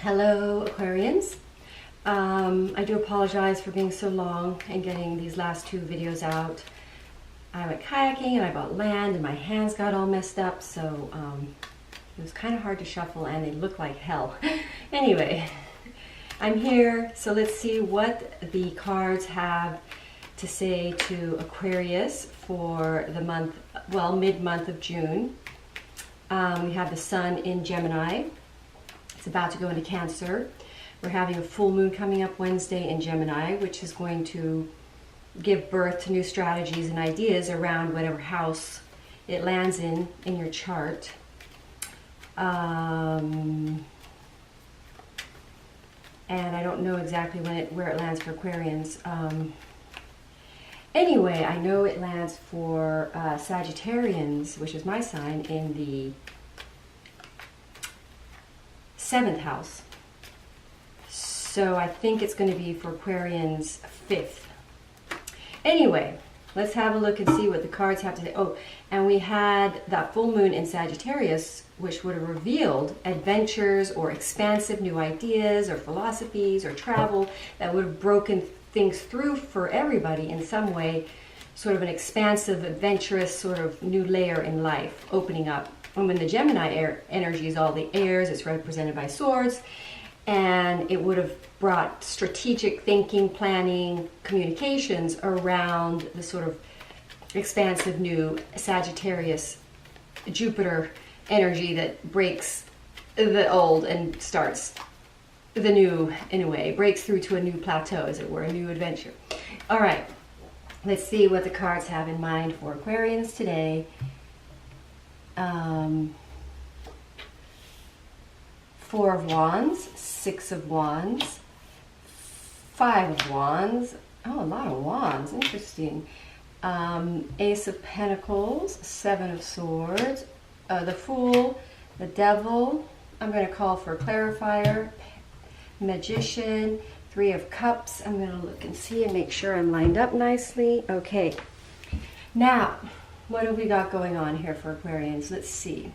Hello, Aquarians. I do apologize for being so long and getting these last two videos out. I went kayaking and I bought land and my hands got all messed up, so it was kind of hard to shuffle and they look like hell. Anyway, I'm here, so let's see what the cards have to say to Aquarius for the month, well, mid-month of June. We have the Sun in Gemini. It's about to go into Cancer. We're having a full moon coming up Wednesday in Gemini, which is going to give birth to new strategies and ideas around whatever house it lands in your chart. And I don't know exactly where it lands for Aquarians. Anyway, I know it lands for Sagittarians, which is my sign, in the 7th house. So I think it's going to be for Aquarians 5th. Anyway, let's have a look and see what the cards have to say. Oh, and we had that full moon in Sagittarius, which would have revealed adventures or expansive new ideas or philosophies or travel that would have broken things through for everybody in some way, sort of an expansive, adventurous sort of new layer in life opening up. And when the Gemini energy is all the airs, it's represented by swords, and it would have brought strategic thinking, planning, communications around the sort of expansive new Sagittarius Jupiter energy that breaks the old and starts the new, in a way, breaks through to a new plateau, as it were, a new adventure. All right, let's see what the cards have in mind for Aquarians today. Four of Wands, Six of Wands, Five of Wands. Oh, a lot of Wands. Interesting. Ace of Pentacles, Seven of Swords, the Fool, the Devil. I'm going to call for a clarifier. Magician, Three of Cups. I'm going to look and see and make sure I'm lined up nicely. Okay. Now, what have we got going on here for Aquarians? Let's see.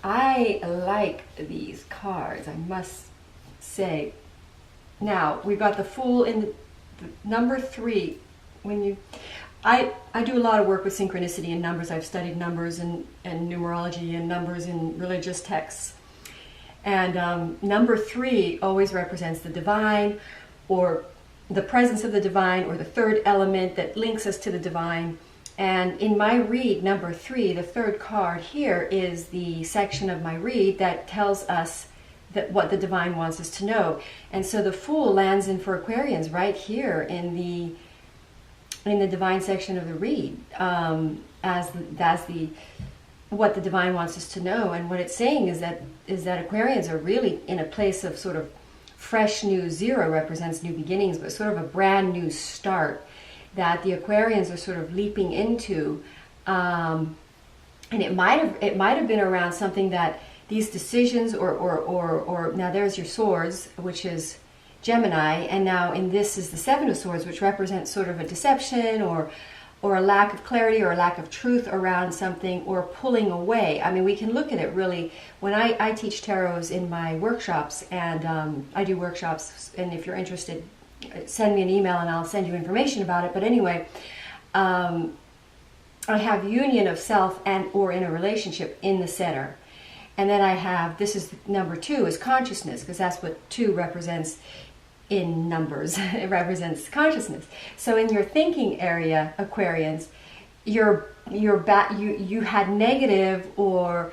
I like these cards, I must say. Now, we've got the Fool in the number 3. I do a lot of work with synchronicity and numbers. I've studied numbers and numerology and numbers in religious texts. And number 3 always represents the divine, or the presence of the divine, or the third element that links us to the divine. And in my read, number 3, the third card here is the section of my read that tells us that what the divine wants us to know. And so the Fool lands in for Aquarians right here in the divine section of the read, as what the divine wants us to know. And what it's saying is that Aquarians are really in a place of sort of fresh new. 0 represents new beginnings, but sort of a brand new start that the Aquarians are sort of leaping into, and it might have been around something that these decisions or now there's your Swords, which is Gemini, and now in this is the Seven of Swords, which represents sort of a deception or a lack of clarity or a lack of truth around something, or pulling away. I mean, we can look at it really. When I teach tarots in my workshops, and I do workshops, and if you're interested, send me an email and I'll send you information about it. But anyway, I have union of self and or in a relationship in the center. And then I have, this is number 2, is consciousness, because that's what 2 represents in numbers. It represents consciousness. So in your thinking area, Aquarians, you had negative or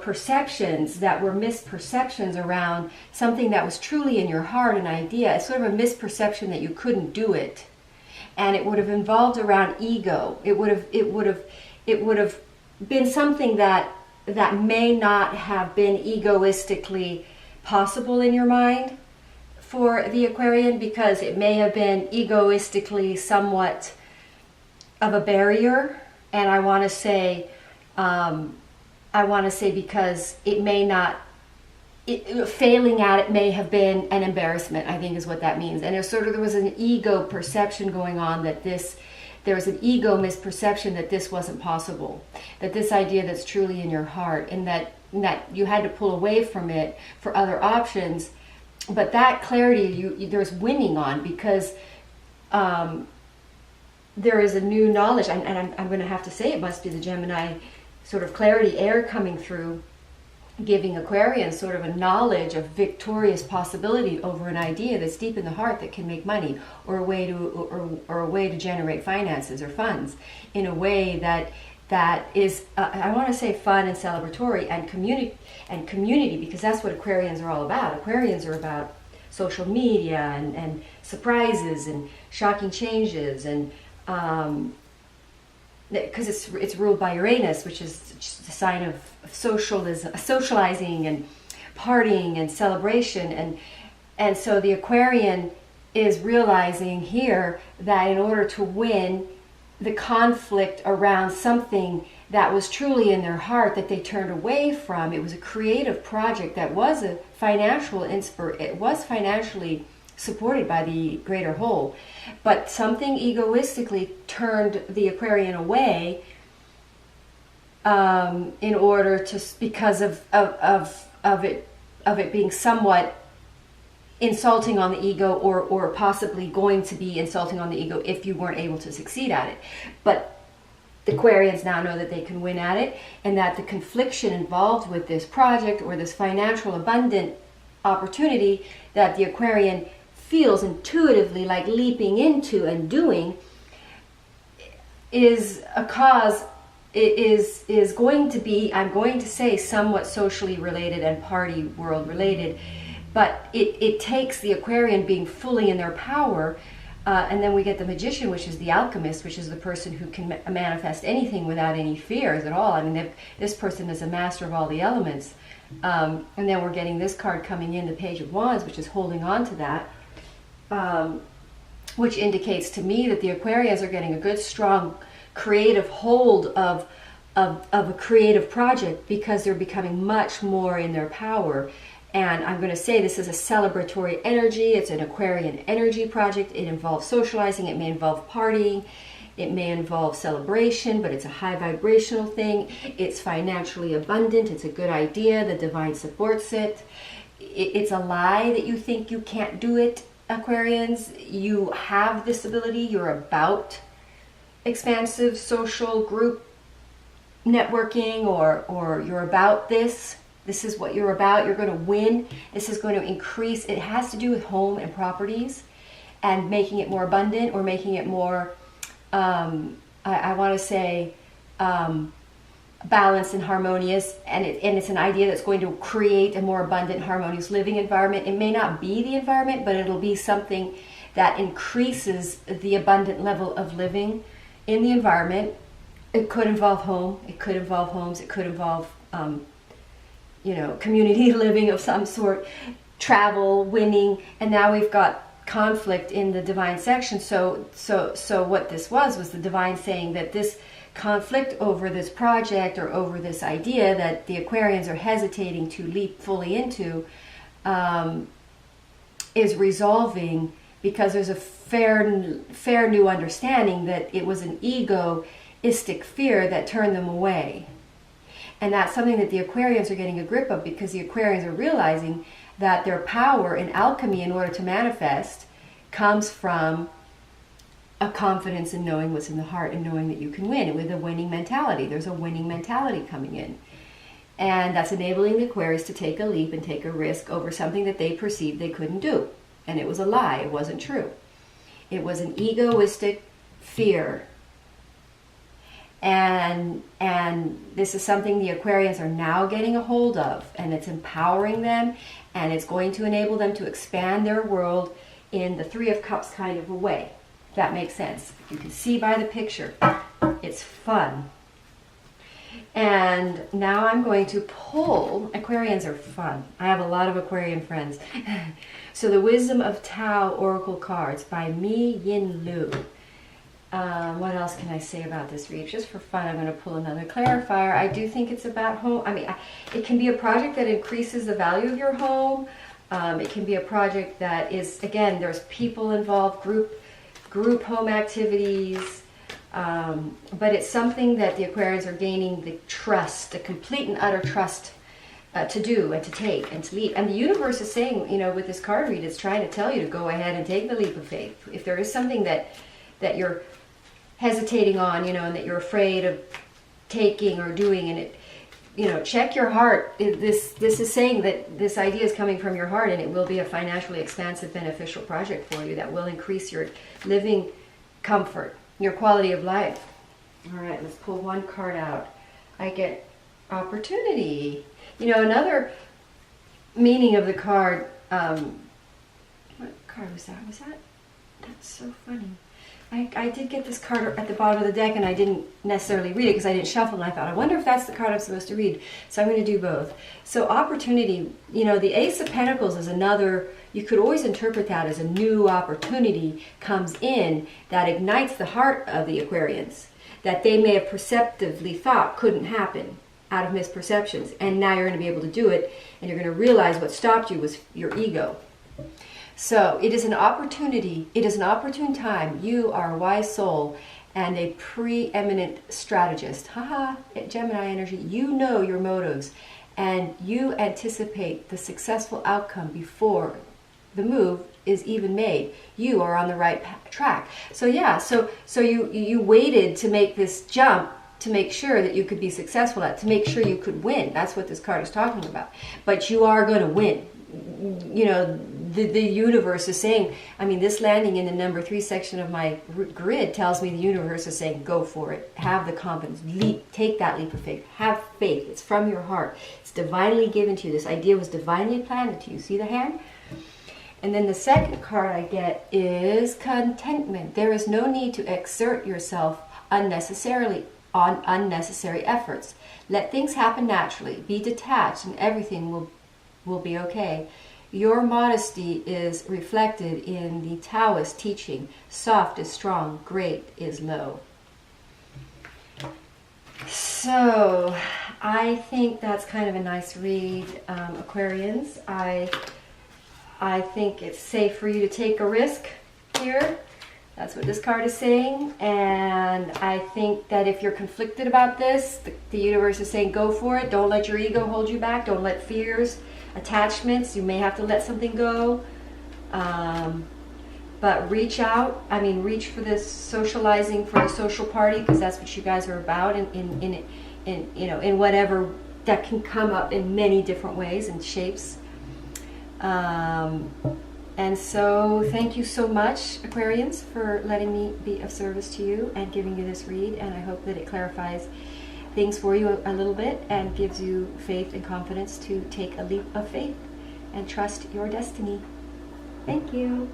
perceptions that were misperceptions around something that was truly in your heart, an idea. It's sort of a misperception that you couldn't do it, and it would have involved around ego. It would have been something that may not have been egoistically possible in your mind for the Aquarian, because it may have been egoistically somewhat of a barrier. And I want to say because it may not, failing at it may have been an embarrassment, I think is what that means. And there was an ego perception going on that there was an ego misperception that this wasn't possible, that this idea that's truly in your heart, and that that you had to pull away from it for other options. But that clarity, there's winning on, because there is a new knowledge, and I'm going to have to say it must be the Gemini sort of clarity air coming through, giving Aquarians sort of a knowledge of victorious possibility over an idea that's deep in the heart that can make money, or a way to generate finances or funds in a way that is I want to say fun and celebratory and community, because that's what Aquarians are all about. Aquarians are about social media and surprises and shocking changes, and because it's ruled by Uranus, which is the sign of socializing and partying and celebration, and so the Aquarian is realizing here that in order to win the conflict around something that was truly in their heart that they turned away from, it was a creative project that was a it was financially supported by the greater whole, but something egoistically turned the Aquarian away in order to, because of it being somewhat insulting on the ego, or possibly going to be insulting on the ego if you weren't able to succeed at it. But the Aquarians now know that they can win at it, and that the confliction involved with this project or this financial abundant opportunity that the Aquarian feels intuitively like leaping into and doing is a cause, is going to be, I'm going to say, somewhat socially related and party world related, but it takes the Aquarian being fully in their power, and then we get the Magician, which is the alchemist, which is the person who can manifest anything without any fears at all. I mean, this person is a master of all the elements, and then we're getting this card coming in, the Page of Wands, which is holding on to that, which indicates to me that the Aquarians are getting a good, strong, creative hold of a creative project, because they're becoming much more in their power. And I'm going to say this is a celebratory energy. It's an Aquarian energy project. It involves socializing. It may involve partying. It may involve celebration, but it's a high vibrational thing. It's financially abundant. It's a good idea. The divine supports it. It's a lie that you think you can't do it, Aquarians. You have this ability. You're about expansive social group networking, or you're about this. This is what you're about. You're going to win. This is going to increase. It has to do with home and properties and making it more abundant, or making it more, I want to say, balanced and harmonious. And it's an idea that's going to create a more abundant, harmonious living environment. It may not be the environment, but it'll be something that increases the abundant level of living in the environment. It could involve home. It could involve homes. It could involve community living of some sort, travel, winning, and now we've got conflict in the divine section. So what this was the divine saying that this conflict over this project, or over this idea that the Aquarians are hesitating to leap fully into, is resolving, because there's a fair new understanding that it was an egoistic fear that turned them away. And that's something that the Aquarians are getting a grip of, because the Aquarians are realizing that their power in alchemy, in order to manifest, comes from a confidence in knowing what's in the heart and knowing that you can win, with a winning mentality. There's a winning mentality coming in. And that's enabling the Aquarius to take a leap and take a risk over something that they perceived they couldn't do. And it was a lie. It wasn't true. It was an egoistic fear. And this is something the Aquarians are now getting a hold of, and it's empowering them, and it's going to enable them to expand their world in the Three of Cups kind of a way. If that makes sense. You can see by the picture. It's fun. And now I'm going to pull. Aquarians are fun. I have a lot of Aquarian friends. So the Wisdom of Tao Oracle cards by Mi Yin Lu. What else can I say about this read? Just for fun, I'm going to pull another clarifier. I do think it's about home. I mean, it can be a project that increases the value of your home. It can be a project that is, again, there's people involved, group home activities. But it's something that the Aquarians are gaining the trust, the complete and utter trust to do and to take and to leap. And the universe is saying, you know, with this card read, it's trying to tell you to go ahead and take the leap of faith. If there is something that you're hesitating on, you know, and that you're afraid of taking or doing, and it, you know, check your heart. This is saying that this idea is coming from your heart, and it will be a financially expansive, beneficial project for you that will increase your living comfort, your quality of life. All right, let's pull one card out. I get opportunity. You know, another meaning of the card, what card was that? That's so funny. I did get this card at the bottom of the deck, and I didn't necessarily read it because I didn't shuffle, and I thought, I wonder if that's the card I'm supposed to read. So I'm going to do both. So opportunity, you know, the Ace of Pentacles is another, you could always interpret that as a new opportunity comes in that ignites the heart of the Aquarians that they may have perceptively thought couldn't happen out of misperceptions. And now you're going to be able to do it, and you're going to realize what stopped you was your ego. So it is an opportunity, it is an opportune time. You are a wise soul and a preeminent strategist. Haha, Gemini energy. You know your motives, and you anticipate the successful outcome before the move is even made. You are on the right track. So yeah, so you waited to make this jump to make sure that you could be successful at, to make sure you could win. That's what this card is talking about. But you are going to win. You know, the universe is saying, I mean, this landing in the number 3 section of my grid tells me the universe is saying, go for it. Have the confidence. Leap. Take that leap of faith. Have faith. It's from your heart. It's divinely given to you. This idea was divinely planted to you. See the hand? And then the second card I get is contentment. There is no need to exert yourself unnecessarily on unnecessary efforts. Let things happen naturally. Be detached, and everything will be okay. Your modesty is reflected in the Taoist teaching. Soft is strong, great is low. So I think that's kind of a nice read, Aquarians. I think it's safe for you to take a risk here. That's what this card is saying. And I think that if you're conflicted about this, the universe is saying go for it. Don't let your ego hold you back. Don't let fears, attachments, you may have to let something go. But reach out. I mean, reach for this socializing for a social party, because that's what you guys are about in you know, in whatever that can come up in many different ways and shapes. And so thank you so much, Aquarians, for letting me be of service to you and giving you this read. And I hope that it clarifies things for you a little bit and gives you faith and confidence to take a leap of faith and trust your destiny. Thank you.